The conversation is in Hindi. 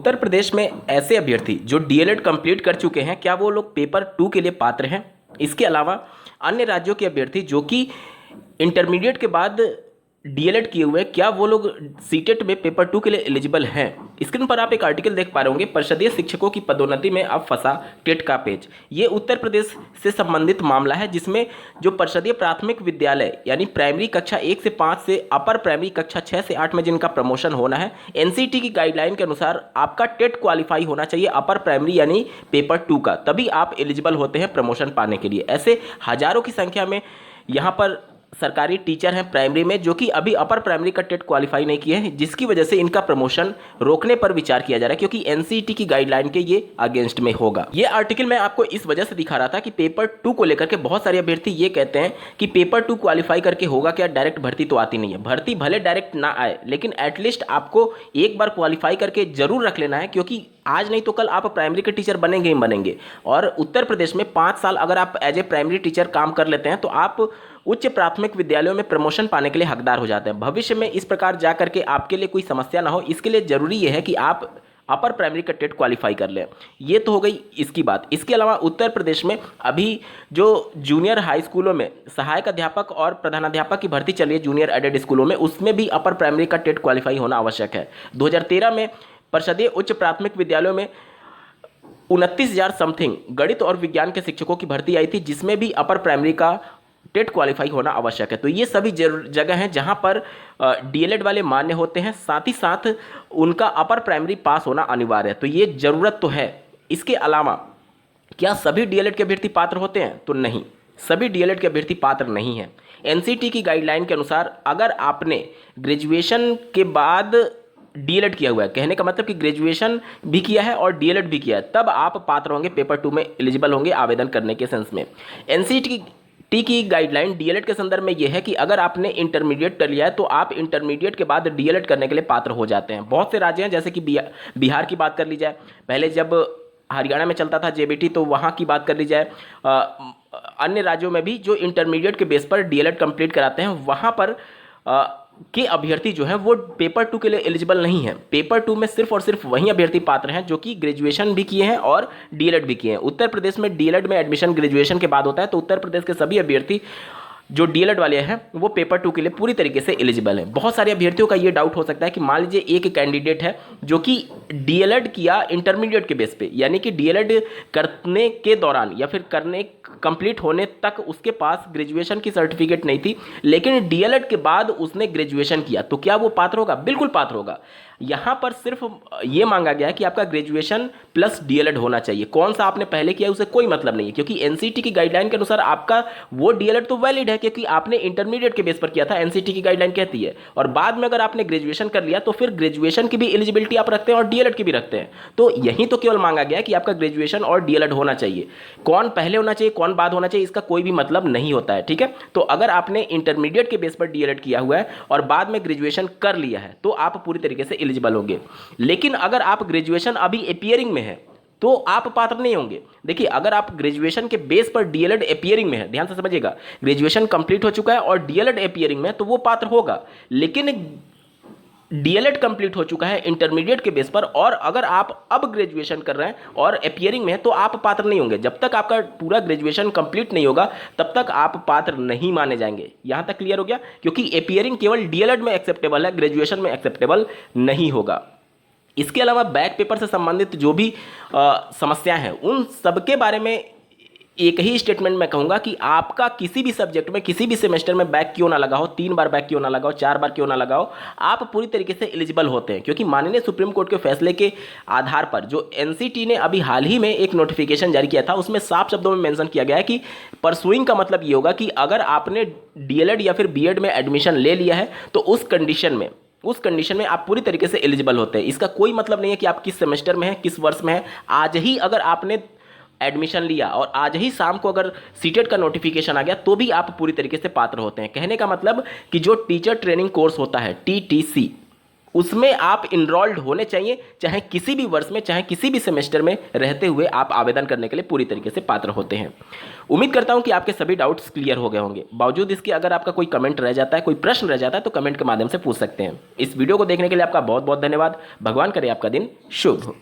उत्तर प्रदेश में ऐसे अभ्यर्थी जो डीएलएड कंप्लीट कर चुके हैं, क्या वो लोग पेपर 2 के लिए पात्र हैं? इसके अलावा अन्य राज्यों के अभ्यर्थी जो कि इंटरमीडिएट के बाद डीएलएड किए हुए हैं, क्या वो लोग सीटेट में पेपर 2 के लिए एलिजिबल हैं? स्क्रीन पर आप एक आर्टिकल देख पा रहे होंगे, परिषदीय शिक्षकों की पदोन्नति में अब फंसा टेट का पेच। ये उत्तर प्रदेश से संबंधित मामला है, जिसमें जो परिषदीय प्राथमिक विद्यालय यानी प्राइमरी कक्षा 1 से 5 से अपर प्राइमरी कक्षा 6 से 8 में जिनका प्रमोशन होना है, एनसीटी की गाइडलाइन के अनुसार आपका टेट क्वालिफाई होना चाहिए अपर प्राइमरी यानी पेपर 2 का, तभी आप एलिजिबल होते हैं प्रमोशन पाने के लिए। ऐसे हजारों की संख्या में यहाँ पर सरकारी टीचर हैं प्राइमरी में जो कि अभी अपर प्राइमरी का टेट क्वालिफाई नहीं किए हैं, जिसकी वजह से इनका प्रमोशन रोकने पर विचार किया जा रहा है, क्योंकि एनसीटी की गाइडलाइन के ये अगेंस्ट में होगा। ये आर्टिकल मैं आपको इस वजह से दिखा रहा था कि पेपर 2 को लेकर के बहुत सारे अभ्यर्थी ये कहते हैं कि पेपर 2 क्वालिफाई करके होगा क्या, डायरेक्ट भर्ती तो आती नहीं है। भर्ती भले डायरेक्ट ना आए, लेकिन एटलीस्ट आपको एक बार क्वालिफाई करके जरूर रख लेना है, क्योंकि आज नहीं तो कल आप प्राइमरी के टीचर बनेंगे ही बनेंगे। और उत्तर प्रदेश में 5 साल अगर आप एज ए प्राइमरी टीचर काम कर लेते हैं तो आप उच्च प्राथमिक विद्यालयों में प्रमोशन पाने के लिए हकदार हो जाते हैं। भविष्य में इस प्रकार जा करके आपके लिए कोई समस्या ना हो, इसके लिए जरूरी यह है कि आप अपर प्राइमरी का टेट क्वालिफाई कर लें। ये तो हो गई इसकी बात। इसके अलावा उत्तर प्रदेश में अभी जो जूनियर हाई स्कूलों में सहायक अध्यापक और प्रधानाध्यापक की भर्ती चली है जूनियर एडेड स्कूलों में, उसमें भी अपर प्राइमरी का टेट क्वालिफाई होना आवश्यक है। 2013 में परिषदीय उच्च प्राथमिक विद्यालयों में 29,000 समथिंग गणित और विज्ञान के शिक्षकों की भर्ती आई थी, जिसमें भी अपर प्राइमरी का टेट क्वालिफाई होना आवश्यक है। तो ये सभी जगह हैं जहां पर डीएलएड वाले मान्य होते हैं, साथ ही साथ उनका अपर प्राइमरी पास होना अनिवार्य है। तो ये जरूरत तो है। इसके अलावा क्या सभी डीएलएड के अभ्यर्थी पात्र होते हैं? तो नहीं, सभी डीएलएड के अभ्यर्थी पात्र नहीं हैं। एनसीटी की गाइडलाइन के अनुसार अगर आपने ग्रेजुएशन के बाद डीएलएड किया हुआ है, कहने का मतलब कि ग्रेजुएशन भी किया है और डीएलएड भी किया है, तब आप पात्र होंगे, पेपर 2 में एलिजिबल होंगे आवेदन करने के सेंस में। एनसीटी की गाइडलाइन डीएलएड के संदर्भ में यह है कि अगर आपने इंटरमीडिएट कर लिया है तो आप इंटरमीडिएट के बाद डीएलएड करने के लिए पात्र हो जाते हैं। बहुत से राज्य हैं, जैसे कि बिहार की बात कर ली जाए, पहले जब हरियाणा में चलता था जेबीटी तो वहाँ की बात कर ली जाए, अन्य राज्यों में भी जो इंटरमीडिएट के बेस पर डीएलएड कंप्लीट कराते हैं, वहाँ पर के अभ्यर्थी जो हैं वो पेपर 2 के लिए एलिजिबल नहीं है। पेपर 2 में सिर्फ और सिर्फ वही अभ्यर्थी पात्र हैं जो कि ग्रेजुएशन भी किए हैं और डीएलएड भी किए हैं। उत्तर प्रदेश में डीएलएड में एडमिशन ग्रेजुएशन के बाद होता है, तो उत्तर प्रदेश के सभी अभ्यर्थी जो डीएलएड वाले हैं वो पेपर 2 के लिए पूरी तरीके से एलिजिबल हैं। बहुत सारे अभ्यर्थियों का ये डाउट हो सकता है कि मान लीजिए एक कैंडिडेट है जो कि डीएलएड किया इंटरमीडिएट के बेस पे, यानी कि डीएलएड करने के दौरान या फिर करने कंप्लीट होने तक उसके पास ग्रेजुएशन की सर्टिफिकेट नहीं थी, लेकिन डीएलएड के बाद उसने ग्रेजुएशन किया, तो क्या वो पात्र होगा? बिल्कुल पात्र होगा। यहाँ पर सिर्फ ये मांगा गया है कि आपका ग्रेजुएशन प्लस डीएलएड होना चाहिए। कौन सा आपने पहले किया उसे कोई मतलब नहीं है, क्योंकि एनसीटी की गाइडलाइन के अनुसार आपका वो डीएलएड तो वैलिड है, क्योंकि आपने इंटरमीडिएट के बेस पर किया था, एनसीटी की गाइडलाइन कहती है। और बाद में अगर आपने ग्रेजुएशन कर लिया तो फिर ग्रेजुएशन की भी एलिजिबिलिटी आप रखते हैं और डीएलएड की भी रखते हैं। तो यहीं तो केवल मांगा गया है कि आपका ग्रेजुएशन और डीएलएड होना चाहिए। कौन पहले होना चाहिए कौन बाद होना चाहिए इसका कोई भी मतलब नहीं होता है, ठीक है। तो अगर आपने इंटरमीडिएट के बेस पर डीएलएड किया हुआ है और बाद में ग्रेजुएशन कर लिया है तो आप पूरी तरीके से एलिजिबल होंगे। लेकिन अगर आप ग्रेजुएशन अभी एपियरिंग में है तो आप पात्र नहीं होंगे। देखिए, अगर आप ग्रेजुएशन के बेस पर डीएलएड एपियरिंग में है, ध्यान से समझिएगा, ग्रेजुएशन कंप्लीट हो चुका है और डीएलएड एपियरिंग में, तो वो पात्र होगा। लेकिन डीएलएड कंप्लीट हो चुका है इंटरमीडिएट के बेस पर और अगर आप अब ग्रेजुएशन कर रहे हैं और एपियरिंग में है तो आप पात्र नहीं होंगे। जब तक आपका पूरा ग्रेजुएशन कंप्लीट नहीं होगा तब तक आप पात्र नहीं माने जाएंगे। यहां तक क्लियर हो गया? क्योंकि एपियरिंग केवल डीएलएड में एक्सेप्टेबल है, ग्रेजुएशन में एक्सेप्टेबल नहीं होगा। इसके अलावा बैक पेपर से संबंधित जो भी समस्याएं हैं उन सबके बारे में एक ही स्टेटमेंट में कहूंगा कि आपका किसी भी सब्जेक्ट में किसी भी सेमेस्टर में बैक क्यों ना लगा हो, 3 बार बैक क्यों ना लगा हो, 4 बार क्यों ना लगा हो, आप पूरी तरीके से एलिजिबल होते हैं। क्योंकि माननीय सुप्रीम कोर्ट के फैसले के आधार पर जो एनसीटी ने अभी हाल ही में एक नोटिफिकेशन जारी किया था, उसमें साफ शब्दों में मेंशन किया गया है कि परसुइंग का मतलब ये होगा कि अगर आपने डीएलएड या फिर बीएड में एडमिशन ले लिया है तो उस कंडीशन में आप पूरी तरीके से एलिजिबल होते हैं। इसका कोई मतलब नहीं है कि आप किस सेमेस्टर में हैं, किस वर्ष में हैं। आज ही अगर आपने एडमिशन लिया और आज ही शाम को अगर सीटेट का नोटिफिकेशन आ गया तो भी आप पूरी तरीके से पात्र होते हैं। कहने का मतलब कि जो टीचर ट्रेनिंग कोर्स होता है टीटीसी, उसमें आप इनरोल्ड होने चाहिए, चाहे किसी भी वर्ष में, चाहे किसी भी सेमेस्टर में रहते हुए आप आवेदन करने के लिए पूरी तरीके से पात्र होते हैं। उम्मीद करता हूं कि आपके सभी डाउट्स क्लियर हो गए होंगे। बावजूद इसके अगर आपका कोई कमेंट रह जाता है, कोई प्रश्न रह जाता है, तो कमेंट के माध्यम से पूछ सकते हैं। इस वीडियो को देखने के लिए आपका बहुत बहुत धन्यवाद। भगवान करे आपका दिन शुभ हो।